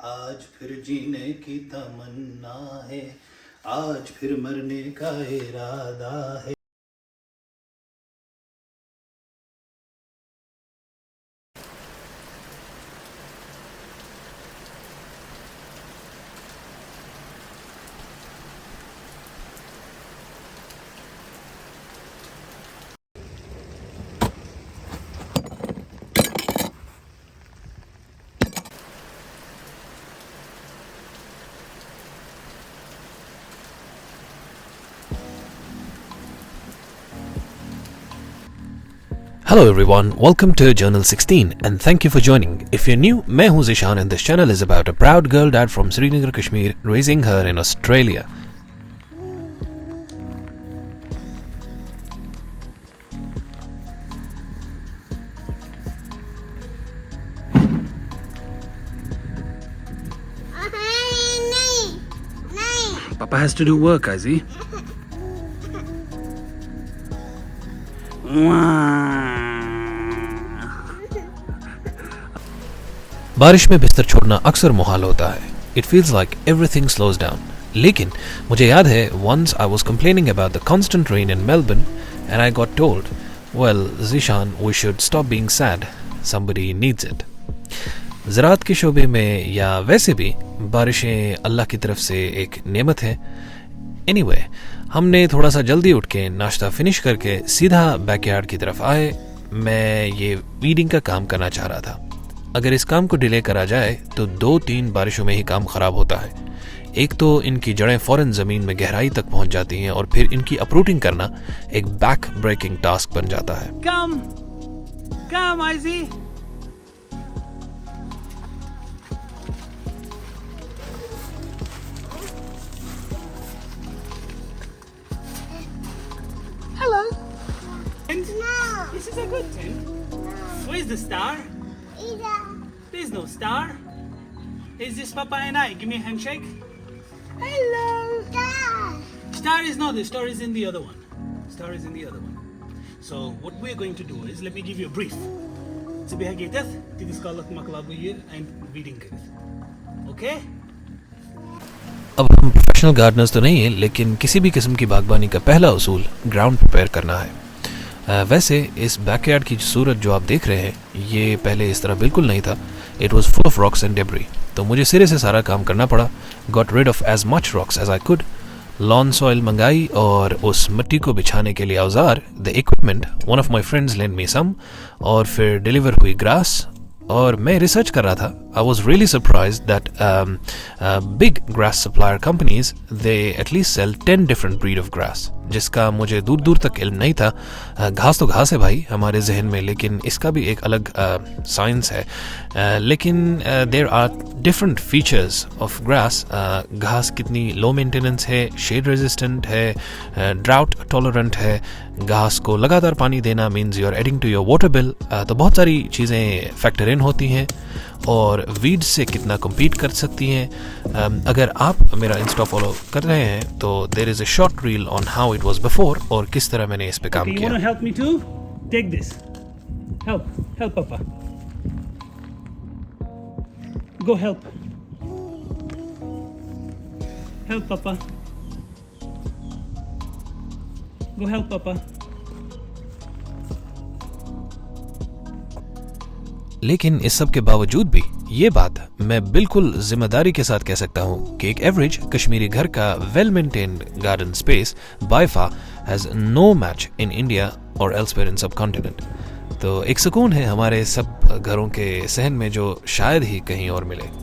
आज फिर जीने की तमन्ना है, आज फिर मरने का इरादा है। Hello everyone, welcome to Journal 16 and thank you for joining. If you're new, मैं हूं Zishan and this channel is about a proud girl dad from Srinagar, Kashmir raising her in Australia. Papa has to do work, Izzy. बारिश में बिस्तर छोड़ना अक्सर मुहाल होता है. It feels like everything slows down. लेकिन मुझे याद है once I was complaining about the constant rain in Melbourne and I got told, well, Zishan, we should stop being sad. Somebody needs it. ज़राअत के शोबे में या वैसे भी बारिशें अल्लाह की तरफ से एक नेमत है. Anyway, हमने थोड़ा सा जल्दी उठ के नाश्ता फिनिश करके सीधा बैकयार्ड की तरफ आए. मैं ये वीडिंग का काम करना चाह रहा था. अगर इस काम को डिले करा जाए तो 2-3 बारिशों में ही काम खराब होता है. एक तो इनकी जड़ें फौरन ज़मीन में गहराई तक पहुंच जाती हैं और फिर इनकी अपरूटिंग करना एक बैक ब्रेकिंग टास्क बन जाता है. Come, Izzy. Hello. No. This is a good tin. No. Where's the star? Either. There's no star. Is this Papa and I? Give me a handshake. Hello. Dad. Star is not. The star is in the other one. Star is in the other one. So what we're going to do is, let me give you a brief. Sabiha Gaiteth, Tidis Kalak Maklabu year and reading Gaiteth. Okay? अब हम professional Gardner's तो नहीं हैं, लेकिन किसी भी किस्म की बागबानी का पहला उसूल ग्राउंड प्रिपेयर करना है. वैसे इस बैकयार्ड की सूरत जो आप देख रहे हैं, ये पहले इस तरह बिल्कुल नहीं था. It was full of rocks and debris. तो मुझे सिरे से सारा काम करना पड़ा. Got rid of as much rocks as I could. Lawn soil मंगाई और उस मिट्टी को बिछाने के लिए औजार, the equipment, one of my friends lend me some. और फिर डिलीवर हुई ग्रास. और मैं रिसर्च कर रहा था. I was really surprise that big grass supplier companies they at least sell 10 different breed of grass, जिसका मुझे दूर दूर तक इल्म नहीं था. घास तो घास है भाई हमारे जहन में, लेकिन इसका भी एक अलग साइंस है. लेकिन there are different features of grass. घास कितनी लो मेंटेनेंस है, शेड रेजिस्टेंट है, ड्राउट टॉलरेंट है. घास को लगातार पानी देना means you are adding to your water bill. तो बहुत सारी चीज़ें फैक्टर इन होती हैं. और वीड्स से कितना कम्पीट कर सकती हैं. अगर आप मेरा इंस्टा फॉलो कर रहे हैं तो there is a short reel on how it was before और किस तरह मैंने इस पे काम You किया. want to help me too? Take this. Help Papa. Go help. Help Papa. Go help Papa. लेकिन इस सब के बावजूद भी ये बात मैं बिल्कुल जिम्मेदारी के साथ कह सकता हूँ कि एक एवरेज कश्मीरी घर का well maintained garden space by far has no match in India और एल्सवेयर इन सब कॉन्टिनेंट. तो एक सुकून है हमारे सब घरों के सहन में जो शायद ही कहीं और मिले.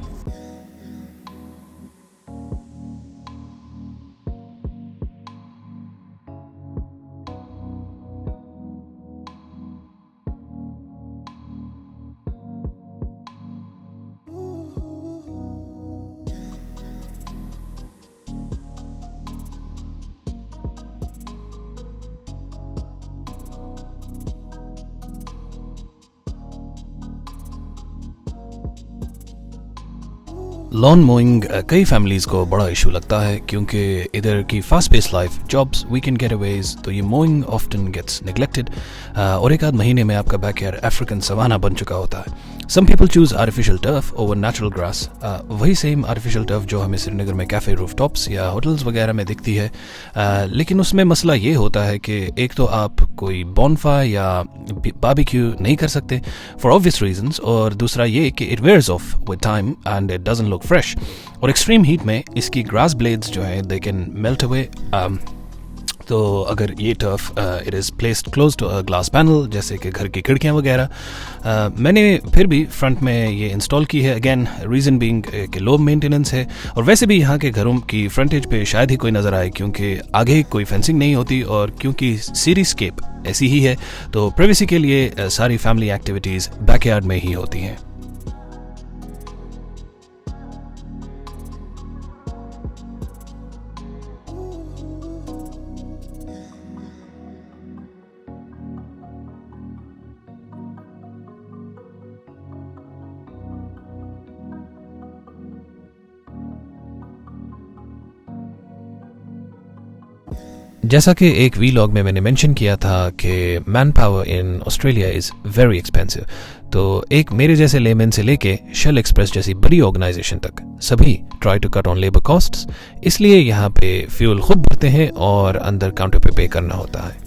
लॉन मोइंग कई फैमिलीज़ को बड़ा इशू लगता है क्योंकि इधर की fast pace life, jobs, weekend getaways, तो ये मोइंग ऑफ्टन गेट्स नेग्लेक्टेड और एक आध महीने में आपका बैकयार्ड अफ्रीकन सवाना बन चुका होता है। Some people choose artificial turf over natural grass, वही सेम आर्टिफिशियल टर्फ जो हमें श्रीनगर में कैफ़े रूफटॉप्स या होटल्स वगैरह में दिखती है, लेकिन उसमें मसला ये होता है कि एक तो आप कोई बॉनफायर या बारबेक्यू नहीं कर सकते फॉर ऑब्वियस रीजंस, और दूसरा ये कि it wears off with time and it doesn't look fresh. और एक्सट्रीम हीट में इसकी ग्रास ब्लेड्स जो है दे कैन मेल्ट अवे। तो अगर ये turf it is placed close to a glass panel, जैसे कि घर की खिड़कियाँ वगैरह, मैंने फिर भी फ्रंट में ये इंस्टॉल की है। अगेन रीज़न बीइंग कि लो मेंटेनेंस है, और वैसे भी यहाँ के घरों की फ्रंटेज पे शायद ही कोई नज़र आए क्योंकि आगे कोई फेंसिंग नहीं होती, और क्योंकि सीरीस्केप ऐसी ही है तो प्राइवेसी के लिए सारी फैमिली एक्टिविटीज़ बैकयार्ड में ही होती हैं। जैसा कि एक वीलॉग में मैंने मेंशन किया था कि man power in Australia is very expensive, तो एक मेरे जैसे लेमैन से लेके शेल एक्सप्रेस जैसी बड़ी ऑर्गेनाइजेशन तक सभी try to cut on labour costs, इसलिए यहाँ पे फ्यूल खुद भरते हैं और अंदर काउंटर पे करना होता है।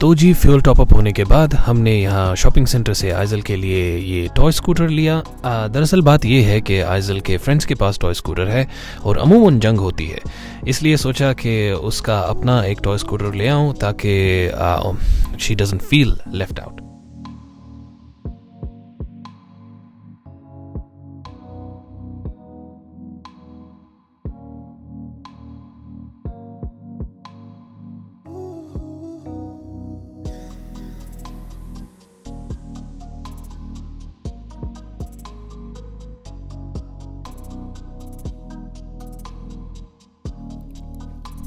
तो जी फ्यूल टॉपअप होने के बाद हमने यहाँ शॉपिंग सेंटर से आइजल के लिए ये टॉय स्कूटर लिया। दरअसल बात ये है कि आइजल के फ्रेंड्स के पास टॉय स्कूटर है और अमूमन जंग होती है, इसलिए सोचा कि उसका अपना एक टॉय स्कूटर ले आऊँ ताकि she doesn't feel left out.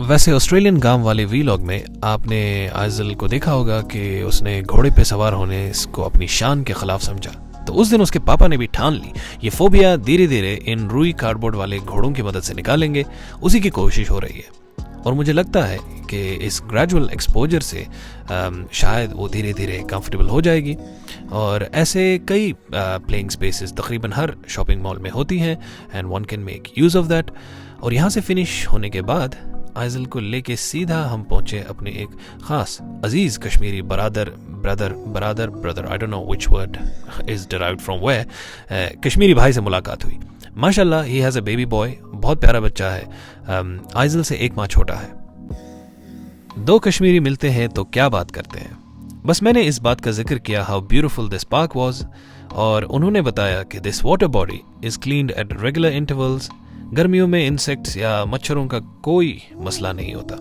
वैसे ऑस्ट्रेलियन गांव वाले वीलॉग में आपने आइजल को देखा होगा कि उसने घोड़े पे सवार होने इसको अपनी शान के खिलाफ समझा, तो उस दिन उसके पापा ने भी ठान ली ये फोबिया धीरे धीरे इन रुई कार्डबोर्ड वाले घोड़ों की मदद से निकालेंगे। उसी की कोशिश हो रही है और मुझे लगता है कि इस ग्रेजुअल एक्सपोजर से शायद वो धीरे धीरे कंफर्टेबल हो जाएगी। और ऐसे कई प्लेइंग स्पेसेस तकरीबन हर शॉपिंग मॉल में होती हैं and one can make use of that. और यहाँ से फिनिश होने के बाद आइजल को लेके सीधा हम पहुंचे अपने एक खास अजीज Kashmiri brother I don't know which word is derived from where, Kashmiri भाई से मुलाकात हुई। माशाल्लाह he has a baby boy, बहुत प्यारा बच्चा है, आइजल से 1 माह छोटा है। 2 कश्मीरी मिलते हैं तो क्या बात करते हैं। बस मैंने इस बात का जिक्र किया how beautiful this park was, और उन्होंने बताया कि this water body is cleaned at regular intervals. गर्मियों में इंसेक्ट्स या मच्छरों का कोई मसला नहीं होता।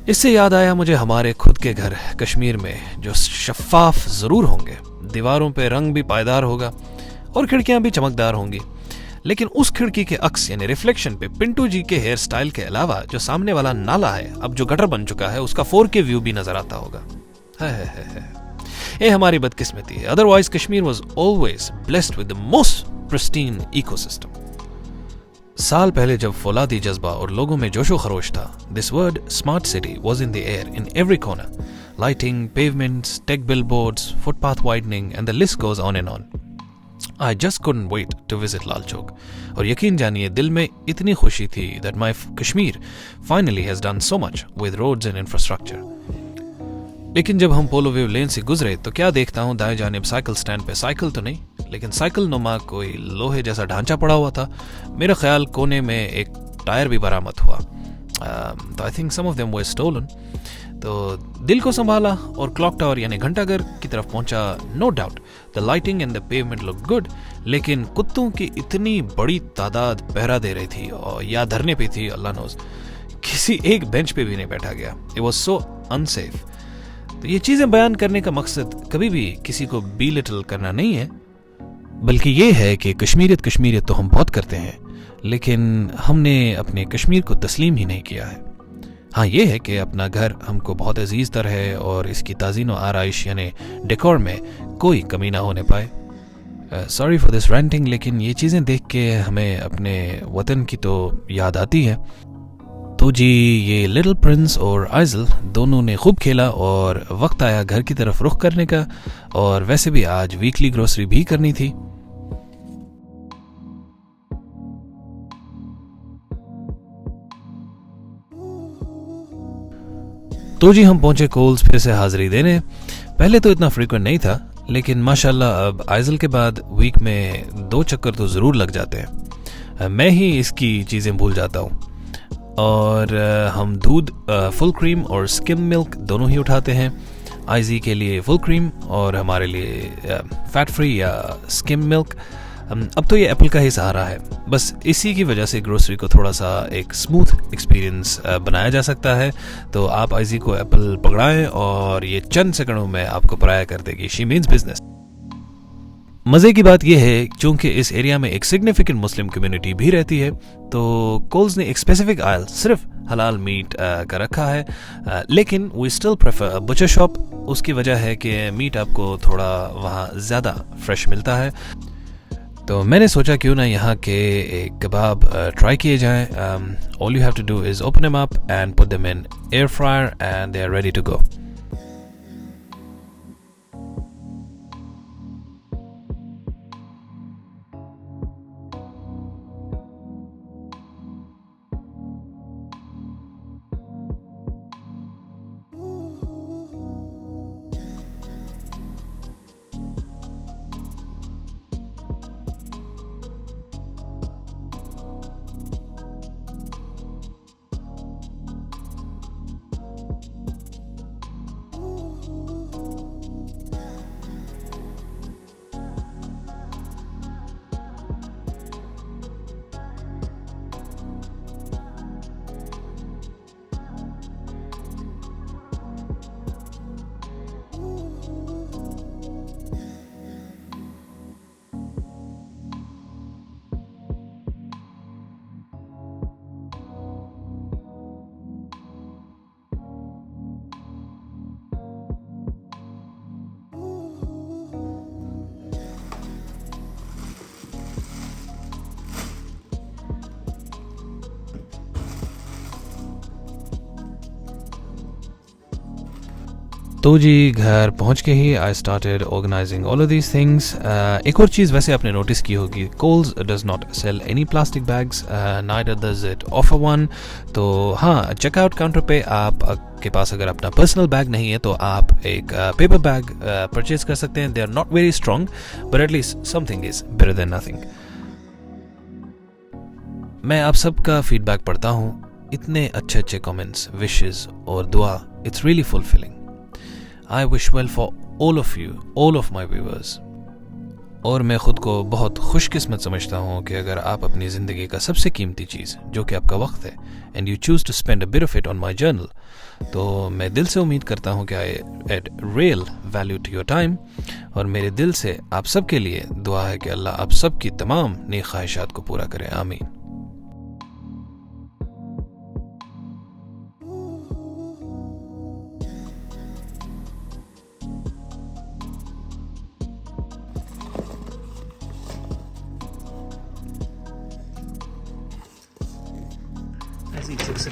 इससे याद आया मुझे हमारे खुद के घर कश्मीर में जो शफाफ ज़रूर होंगे, दीवारों पे रंग भी पायदार होगा और खिड़कियां भी चमकदार होंगी, लेकिन उस खिड़की के अक्स यानी रिफ्लेक्शन पे पिंटू जी के हेयर स्टाइल के अलावा जो सामने वाला नाला है अब जो गटर बन चुका है उसका 4K व्यू भी नजर आता होगा। ये हमारी बदकिस्मती है, otherwise Kashmir was always blessed with the most pristine ecosystem. साल पहले जब फौलादी जज्बा और लोगों में जोशो खरोश था, this word smart city was in the air in every corner. Lighting, pavements, tech billboards, footpath widening and the list goes on and on. I just couldn't wait to visit Lal Chowk, और यकीन जानिए दिल में इतनी खुशी थी that my Kashmir finally has done so much with roads and infrastructure। लेकिन जब हम पोलो वेव लेन से गुजरे तो क्या देखता हूँ दाएं जानिब साइकिल स्टैंड पे साइकिल तो नहीं, लेकिन साइकिल नुमा कोई लोहे जैसा ढांचा पड़ा हुआ था। मेरा ख्याल कोने में एक टायर भी बरामद हुआ, तो I think some of them were stolen. तो दिल को संभाला और क्लॉक टावर यानी घंटाघर की तरफ पहुंचा। No doubt the lighting and the pavement look good, लेकिन कुत्तों की इतनी बड़ी तादाद पहरा दे रही थी और या धरने पे थी, अल्लाह नोज, किसी एक बेंच पे भी नहीं बैठा गया। It was so unsafe. तो ये चीज़ें बयान करने का मकसद कभी भी किसी को बिलिटल करना नहीं है, बल्कि ये है कि कश्मीरियत तो हम बहुत करते हैं, लेकिन हमने अपने कश्मीर को तस्लीम ही नहीं किया है। हाँ, ये है कि अपना घर हमको बहुत अजीज तर है और इसकी ताज़ीन व आराइश यानी डेकोर में कोई कमी ना होने पाए। सॉरी फॉर दिस रेंटिंग, लेकिन ये चीज़ें देख के हमें अपने वतन की तो याद आती है। तो जी, ये लिटिल प्रिंस और आइजल दोनों ने खूब खेला और वक्त आया घर की तरफ रुख करने का, और वैसे भी आज वीकली ग्रोसरी भी करनी थी। तो जी, हम पहुंचे कोल्स फिर से हाजिरी देने। पहले तो इतना फ्रीक्वेंट नहीं था, लेकिन माशाल्लाह अब आइजल के बाद वीक में 2 चक्कर तो ज़रूर लग जाते हैं। मैं ही इसकी चीज़ें भूल जाता हूँ। और हम दूध फुल क्रीम और स्किम मिल्क दोनों ही उठाते हैं। आइजी के लिए फुल क्रीम और हमारे लिए फैट फ्री या स्किम मिल्क। अब तो ये एप्पल का ही सहारा है, बस इसी की वजह से ग्रोसरी को थोड़ा सा एक स्मूथ एक्सपीरियंस बनाया जा सकता है। तो आप आइजी को एप्पल पकड़ाएं और ये चंद सेकंडों में आपको पराया कर देगी। She means business. मज़े की बात यह है, चूंकि इस एरिया में एक सिग्निफिकेंट मुस्लिम कम्युनिटी भी रहती है, तो कोल्स ने एक स्पेसिफिक आयल सिर्फ हलाल मीट का रखा है, लेकिन वी स्टिल प्रेफर बचर शॉप। उसकी वजह है कि मीट आपको थोड़ा वहाँ ज़्यादा फ्रेश मिलता है। तो मैंने सोचा क्यों ना यहाँ के एक कबाब ट्राई किए जाएं। All you have to do is open them up and put them in air fryer and they are ready to go. तो जी, घर पहुंच के ही I started organising all of these things. एक और चीज़ वैसे आपने नोटिस की होगी, Coles does not sell any plastic bags, neither does it offer one. तो हाँ, चेकआउट काउंटर पे आपके पास अगर अपना पर्सनल बैग नहीं है तो आप एक पेपर बैग परचेज कर सकते हैं। They are not very strong, but at least something is better than nothing. मैं आप सबका फीडबैक पढ़ता हूँ, इतने अच्छे अच्छे कमेंट्स, विशेस और दुआ। It's really fulfilling. I wish well for all of you, all of my viewers. और मैं ख़ुद को बहुत खुशकिस्मत समझता हूँ कि अगर आप अपनी ज़िंदगी का सबसे कीमती चीज़ जो कि आपका वक्त है, and you choose to spend a bit of it on my journal, तो मैं दिल से उम्मीद करता हूँ कि I add real value to your time। और मेरे दिल से आप सब के लिए दुआ है कि अल्लाह आप सब की तमाम नेक ख्वाहिशात को पूरा करे। आमीन।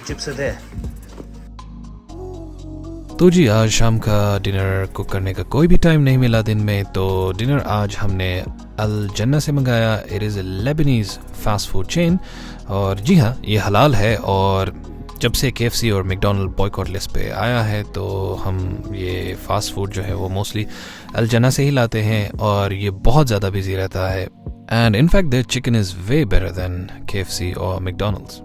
चिप्स है। तो जी, आज शाम का डिनर कुक करने का कोई भी टाइम नहीं मिला दिन में, तो डिनर आज हमने अल जन्ना से मंगाया। It is a Leibniz fast food chain, और जी हाँ, ये हलाल है। और जब से KFC और मैकडॉनल्ड बॉयकॉट लिस्ट पे आया है, तो हम ये फास्ट फूड जो है वो मोस्टली अल जन्ना से ही लाते हैं, और ये बहुत ज़्यादा बिजी रहता है। And in fact their chicken is way better than KFC और मैकडॉनल्ड्स।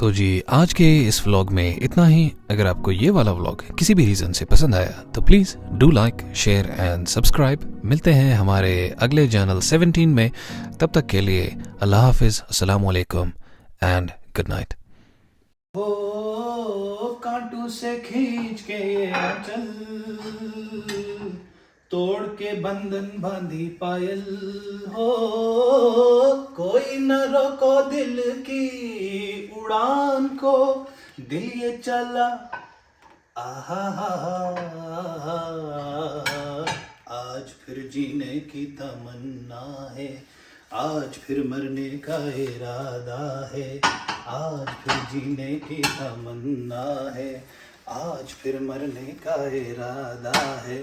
तो जी आज के इस व्लॉग में इतना ही। अगर आपको ये वाला व्लॉग किसी भी रीज़न से पसंद आया तो please do like, share and subscribe. मिलते हैं हमारे अगले चैनल 17 में। तब तक के लिए अल्लाह हाफिज़, अस्सलाम वालेकुम एंड गुड नाइट। हो कांटों से खींच के ये आंचल, तोड़ के बंधन बांधी पायल। हो कोई न रोको दिल की उड़ान को, दिल ये चला आहा आज फिर जीने की तमन्ना है, आज फिर मरने का इरादा है। आज फिर जीने की तमन्ना है, आज फिर मरने का इरादा है।